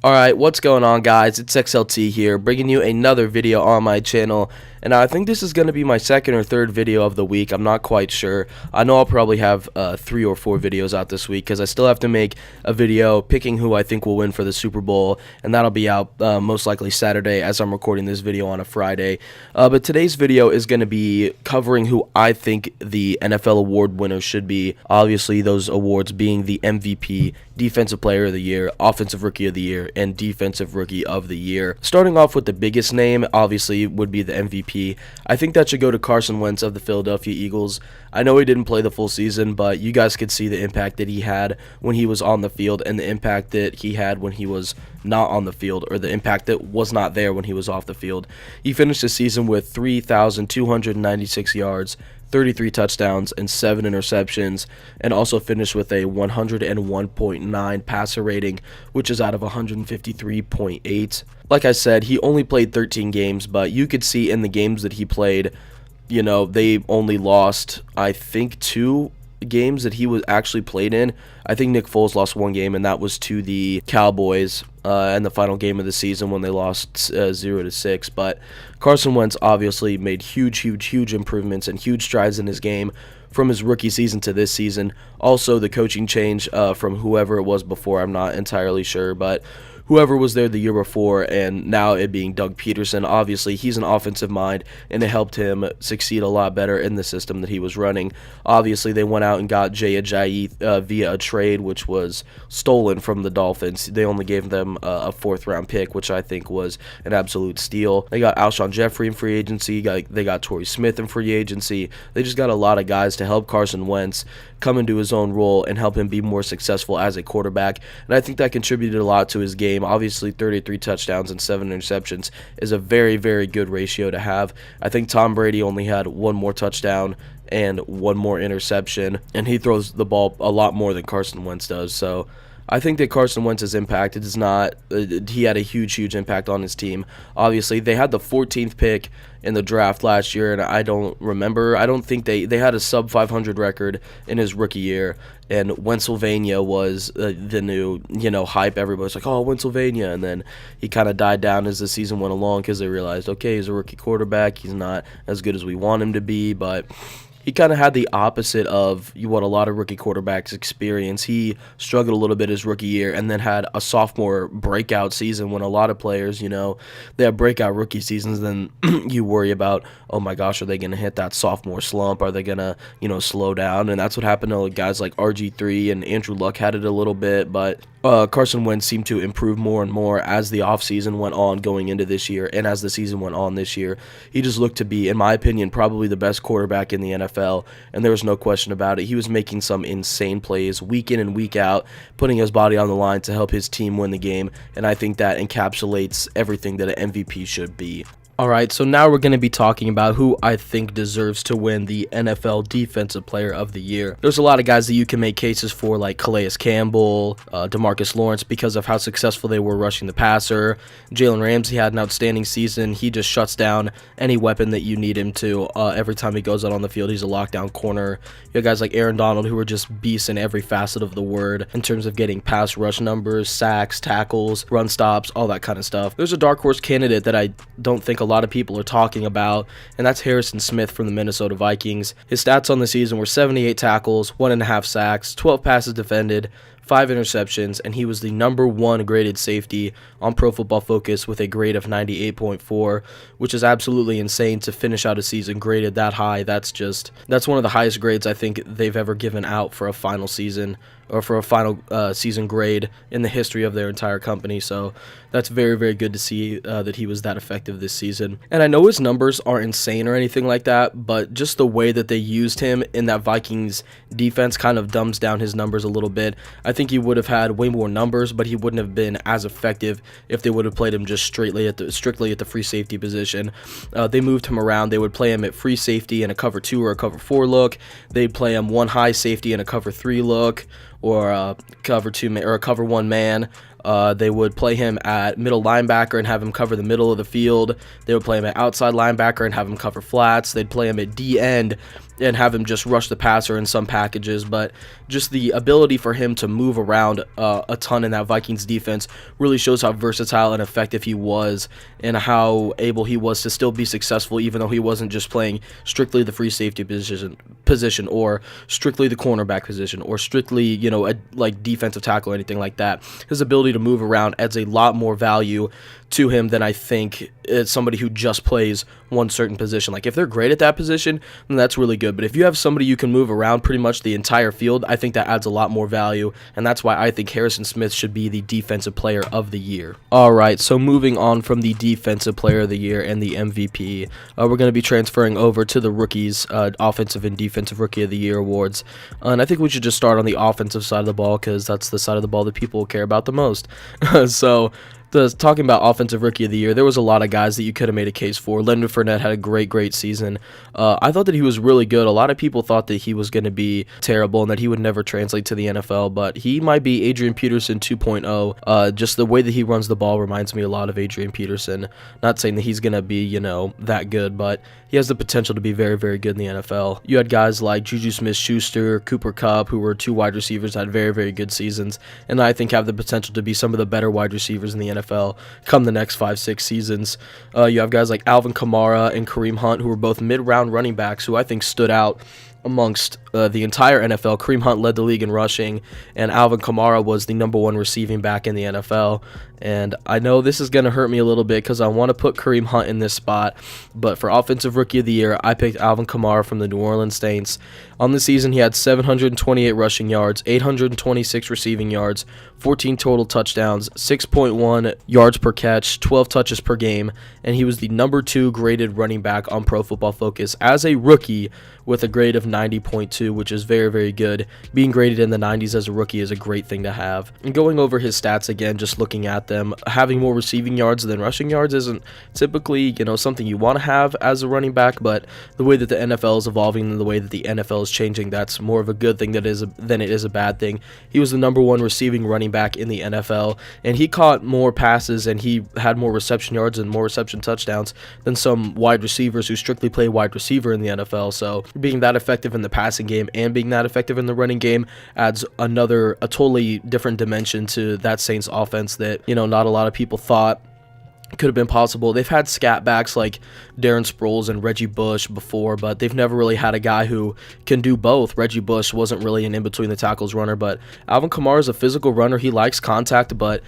Alright, what's going on, guys? It's XLT here, bringing you another video on my channel, and I think this is going to be my second or third video of the week. I'm not quite sure. I know I'll probably have 3 or 4 videos out this week, because I still have to make a video picking who I think will win for the Super Bowl, and that'll be out most likely Saturday, as I'm recording this video on a Friday. But today's video is going to be covering who I think the NFL award winners should be. Obviously, those awards being the MVP, Defensive Player of the Year, Offensive Rookie of the Year, and Defensive Rookie of the Year. Starting off with the biggest name, obviously, would be the MVP. I think that should go to Carson Wentz of the Philadelphia Eagles. I know he didn't play the full season, but you guys could see the impact that he had when he was on the field and the impact that he had when he was not on the field, or the impact that was not there when he was off the field. He finished the season with 3,296 yards, 33 touchdowns, and 7 interceptions, and also finished with a 101.9 passer rating, which is out of 153.8. Like I said, he only played 13 games, but you could see in the games that he played, you know, they only lost, I think, 2 games that he was actually played in. I think Nick Foles lost 1 game, and that was to the Cowboys in the final game of the season when they lost 0-6. But Carson Wentz obviously made huge improvements and huge strides in his game from his rookie season to this season. Also, the coaching change from whoever it was before, I'm not entirely sure, but whoever was there the year before, and now it being Doug Peterson. Obviously, he's an offensive mind, and it helped him succeed a lot better in the system that he was running. Obviously, they went out and got Jay Ajayi via a trade, which was stolen from the Dolphins. They only gave them a 4th-round pick, which I think was an absolute steal. They got Alshon Jeffrey in free agency. They got Torrey Smith in free agency. They just got a lot of guys to help Carson Wentz come into his own role and help him be more successful as a quarterback, and I think that contributed a lot to his game. Obviously, 33 touchdowns and 7 interceptions is a very good ratio to have. I think Tom Brady only had 1 more touchdown and 1 more interception, and he throws the ball a lot more than Carson Wentz does. So I think that Carson Wentz's impact is not he had a huge impact on his team. Obviously, they had the 14th pick in the draft last year, and I don't think they had a sub 500 record in his rookie year, and Pennsylvania was the new, hype. Everybody's like, oh, Pennsylvania, and then he kind of died down as the season went along because they realized, okay, he's a rookie quarterback, he's not as good as we want him to be. But he kind of had the opposite of what a lot of rookie quarterbacks experience. He struggled a little bit his rookie year and then had a sophomore breakout season when a lot of players, they have breakout rookie seasons. Then you worry about, oh my gosh, are they going to hit that sophomore slump? Are they going to, slow down? And that's what happened to guys like RG3 and Andrew Luck had it a little bit. But Carson Wentz seemed to improve more and more as the offseason went on going into this year, and as the season went on this year. He just looked to be, in my opinion, probably the best quarterback in the NFL, and there was no question about it. He was making some insane plays week in and week out, putting his body on the line to help his team win the game, and I think that encapsulates everything that an MVP should be. Alright, so now we're going to be talking about who I think deserves to win the NFL Defensive Player of the Year. There's a lot of guys that you can make cases for, like Calais Campbell, DeMarcus Lawrence, because of how successful they were rushing the passer. Jalen Ramsey had an outstanding season. He just shuts down any weapon that you need him to. Every time he goes out on the field, he's a lockdown corner. You have guys like Aaron Donald, who are just beasts in every facet of the word in terms of getting pass rush numbers, sacks, tackles, run stops, all that kind of stuff. There's a dark horse candidate that I don't think a lot of people are talking about, and that's Harrison Smith from the Minnesota Vikings. His stats on the season were 78 tackles, 1.5 sacks, 12 passes defended, 5 interceptions, and he was the #1 graded safety on Pro Football Focus with a grade of 98.4, which is absolutely insane to finish out a season graded that high. That's one of the highest grades I think they've ever given out for a final season, or for a final season grade in the history of their entire company. So that's very good to see that he was that effective this season. And I know his numbers aren't insane or anything like that, but just the way that they used him in that Vikings defense kind of dumbs down his numbers a little bit. I think he would have had way more numbers, but he wouldn't have been as effective if they would have played him just strictly at the free safety position. They moved him around. They would play him at free safety in a cover 2 or a cover 4 look. They'd play him 1 high safety in a cover 3 look, or a cover 2 or a cover 1 man. They would play him at middle linebacker and have him cover the middle of the field. They would play him at outside linebacker and have him cover flats. They'd play him at D end and have him just rush the passer in some packages, but just the ability for him to move around a ton in that Vikings defense really shows how versatile and effective he was, and how able he was to still be successful even though he wasn't just playing strictly the free safety position or strictly the cornerback position or strictly, you know, like defensive tackle or anything like that. His ability to move around adds a lot more value to him than I think it's somebody who just plays one certain position. Like, if they're great at that position, then that's really good. But if you have somebody you can move around pretty much the entire field, I think that adds a lot more value, and that's why I think Harrison Smith should be the Defensive Player of the Year. Alright, so moving on from the Defensive Player of the Year and the MVP, we're going to be transferring over to the rookies, Offensive and Defensive Rookie of the Year awards. And I think we should just start on the offensive side of the ball, because that's the side of the ball that people care about the most. So, talking about Offensive Rookie of the Year, there was a lot of guys that you could have made a case for. Leonard Fournette had a great season. I thought that he was really good. A lot of people thought that he was going to be terrible and that he would never translate to the NFL, but he might be Adrian Peterson 2.0. Just the way that he runs the ball reminds me a lot of Adrian Peterson. Not saying that he's going to be, you know, that good, but he has the potential to be very good in the NFL. You had guys like Juju Smith-Schuster, Cooper Kupp, who were two wide receivers that had very good seasons, and I think have the potential to be some of the better wide receivers in the NFL come the next 5-6 seasons. You have guys like Alvin Kamara and Kareem Hunt, who were both mid-round running backs who I think stood out amongst the entire NFL. Kareem Hunt led the league in rushing, and Alvin Kamara was the #1 receiving back in the NFL. And I know this is going to hurt me a little bit because I want to put Kareem Hunt in this spot, but for Offensive Rookie of the Year, I picked Alvin Kamara from the New Orleans Saints. On the season, he had 728 rushing yards, 826 receiving yards, 14 total touchdowns, 6.1 yards per catch, 12 touches per game, and he was the #2 graded running back on Pro Football Focus as a rookie with a grade of 90.2, which is very good. Being graded in the 90s as a rookie is a great thing to have. And going over his stats again, just looking at them, having more receiving yards than rushing yards isn't typically, you know, something you want to have as a running back, but the way that the NFL is evolving and the way that the NFL is changing, that's more of a good thing than it is a bad thing. He was the #1 receiving running back in the NFL, and he caught more passes and he had more reception yards and more reception touchdowns than some wide receivers who strictly play wide receiver in the NFL. So being that effective in the passing game and being that effective in the running game adds a totally different dimension to that Saints offense that, you know, not a lot of people thought could have been possible. They've had scat backs like Darren Sproles and Reggie Bush before, but they've never really had a guy who can do both. Reggie Bush wasn't really an in-between-the-tackles runner, but Alvin Kamara is a physical runner. He likes contact, but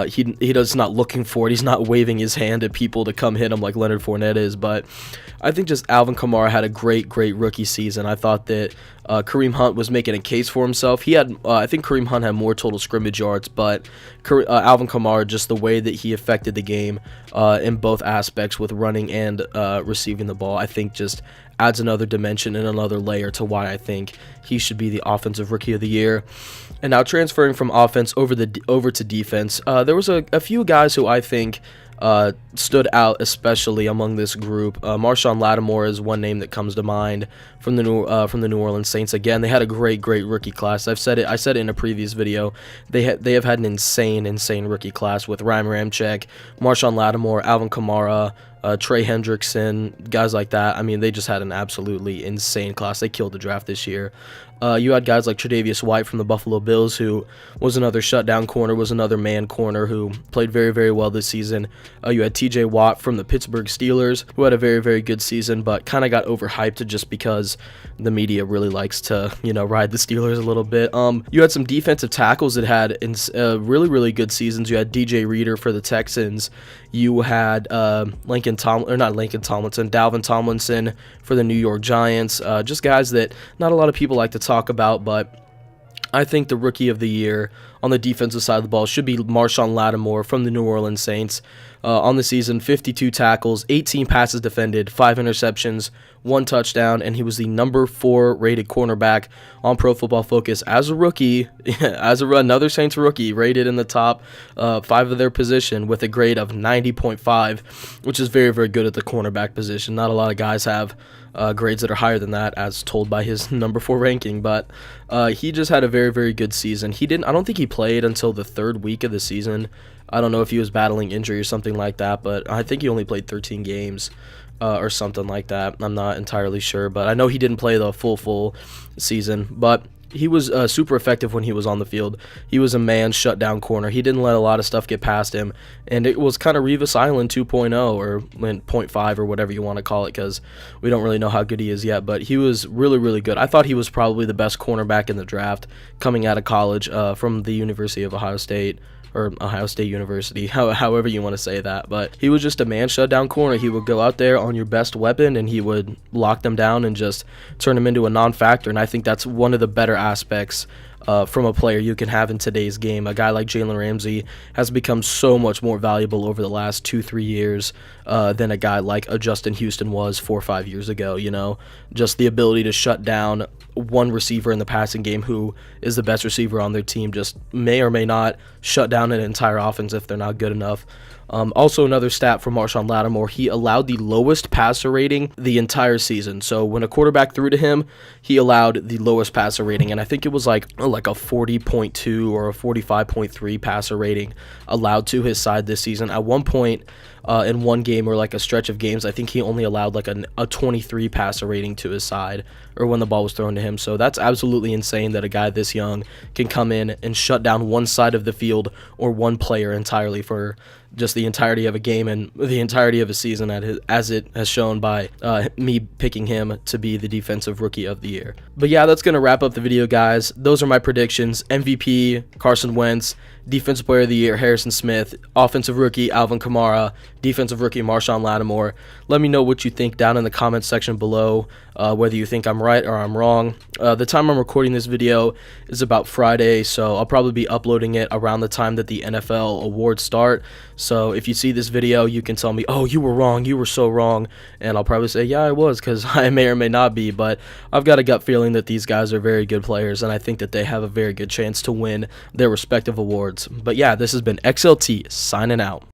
he does not looking for it. He's not waving his hand at people to come hit him like Leonard Fournette is. But I think just Alvin Kamara had a great rookie season. I thought that Kareem Hunt was making a case for himself. He had, I think Kareem Hunt had more total scrimmage yards, but Alvin Kamara, just the way that he affected the game in both aspects with running and receiving the ball, I think just adds another dimension and another layer to why I think he should be the Offensive Rookie of the Year. And now transferring from offense over to defense, there was a few guys who I think stood out, especially among this group. Marshawn Lattimore is one name that comes to mind from the New Orleans Saints. Again, they had a great rookie class. I said it in a previous video. They have had an insane rookie class with Ryan Ramczyk, Marshawn Lattimore, Alvin Kamara, Trey Hendrickson, guys like that. I mean, they just had an absolutely insane class. They killed the draft this year. You had guys like Tre'Davious White from the Buffalo Bills, who was another shutdown corner, was another man corner who played very well this season. You had TJ Watt from the Pittsburgh Steelers, who had a very good season, but kind of got overhyped just because the media really likes to, you know, ride the Steelers a little bit. You had some defensive tackles that had really good seasons. You had DJ Reader for the Texans. You had Dalvin Tomlinson for the New York Giants. Just guys that not a lot of people like to talk about, but I think the Rookie of the Year on the defensive side of the ball should be Marshawn Lattimore from the New Orleans Saints. On the season, 52 tackles, 18 passes defended, 5 interceptions, 1 touchdown, and he was the #4 rated cornerback on Pro Football Focus as a rookie, another Saints rookie rated in the top 5 of their position with a grade of 90.5, which is very good at the cornerback position. Not a lot of guys have grades that are higher than that, as told by his #4 ranking, but he just had a very good season. I don't think he played until the 3rd week of the season. I don't know if he was battling injury or something like that, but I think he only played 13 games. or something like that. I'm not entirely sure, but I know he didn't play the full season, but he was super effective when he was on the field. He was a man shutdown corner. He didn't let a lot of stuff get past him, and it was kind of Revis Island 2.0 or 0.5 or whatever you want to call it, because we don't really know how good he is yet, but he was really good. I thought he was probably the best cornerback in the draft coming out of college from the University of Ohio State, or Ohio State University, however you want to say that. But he was just a man shutdown corner. He would go out there on your best weapon, and he would lock them down and just turn them into a non-factor. And I think that's one of the better aspects from a player you can have in today's game. A guy like Jalen Ramsey has become so much more valuable over the last 2-3 years than a guy like a Justin Houston was 4 or 5 years ago. You know, just the ability to shut down one receiver in the passing game who is the best receiver on their team just may or may not shut down an entire offense if they're not good enough. Also, another stat from Marshawn Lattimore, he allowed the lowest passer rating the entire season. So when a quarterback threw to him, he allowed the lowest passer rating, and I think it was like a 40.2 or a 45.3 passer rating allowed to his side this season. At one point in one game or like a stretch of games, I think he only allowed like a 23 passer rating to his side, or when the ball was thrown to him. So that's absolutely insane that a guy this young can come in and shut down one side of the field or one player entirely for just the entirety of a game and the entirety of a season, as it has shown by me picking him to be the defensive rookie of the year. But yeah, that's going to wrap up the video, guys. Those are my predictions. MVP, Carson Wentz. Defensive Player of the Year, Harrison Smith. Offensive Rookie, Alvin Kamara. Defensive Rookie, Marshawn Lattimore. Let me know what you think down in the comments section below, whether you think I'm right or I'm wrong. The time I'm recording this video is about Friday, so I'll probably be uploading it around the time that the NFL awards start. So if you see this video, you can tell me, oh, you were wrong, you were so wrong, and I'll probably say, yeah, I was, because I may or may not be, but I've got a gut feeling that these guys are very good players, and I think that they have a very good chance to win their respective awards. But yeah, this has been XLT signing out.